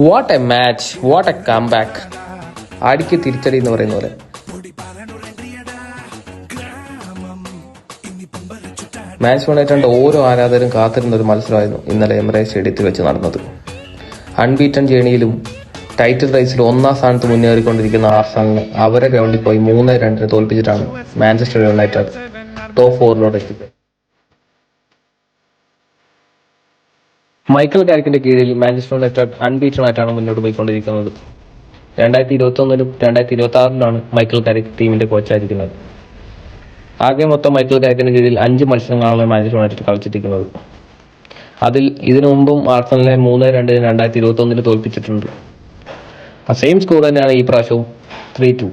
What a match, what a come back. അടിക്ക് തിരിച്ചടി എന്ന് പറയുന്ന പോലെ. മാച്ച് യുണൈറ്റഡിന്റെ ഓരോ ആരാധകരും കാത്തിരുന്ന ഒരു മത്സരമായിരുന്നു ഇന്നലെ എമിറേറ്റ്സ് സ്റ്റേഡിയത്തിൽ വെച്ച് നടന്നത്. അൺബീറ്റൺ ജേണിയിലും ടൈറ്റിൽ റേസിൽ ഒന്നാം സ്ഥാനത്ത് മുന്നേറിക്കൊണ്ടിരിക്കുന്ന ആർസണലിനെ അവരെ ഗ്രൗണ്ടിൽ പോയി 3-2 തോൽപ്പിച്ചിട്ടാണ് മാഞ്ചസ്റ്റർ യുണൈറ്റഡ് ടോപ്പ് 4 എത്തിയത്. മൈക്കൽ കാരിക്കിന്റെ കീഴിൽ മാഞ്ചസ്റ്റർ യുണൈറ്റഡ് അൺബീറ്റൺ ആയിട്ടാണ് മുന്നോട്ട് പോയിക്കൊണ്ടിരിക്കുന്നത്. 2021-ലും 2026-ലാണ് മൈക്കൽ കാരിക് ടീമിന്റെ കോച്ചായിരിക്കുന്നത്. ആകെ മൊത്തം മൈക്കൽ കാരിക്കിന്റെ കീഴിൽ 5 മത്സരങ്ങളാണ് മാഞ്ചസ്റ്റർ യുണൈറ്റഡ് കളിച്ചിരിക്കുന്നത്. അതിൽ ഇതിനു മുമ്പും ആർസണലിനെ 3-2 2021-ൽ തോൽപ്പിച്ചിട്ടുണ്ട്. സെയിം സ്കോർ തന്നെയാണ് ഈ പ്രാവശ്യവും 3-2.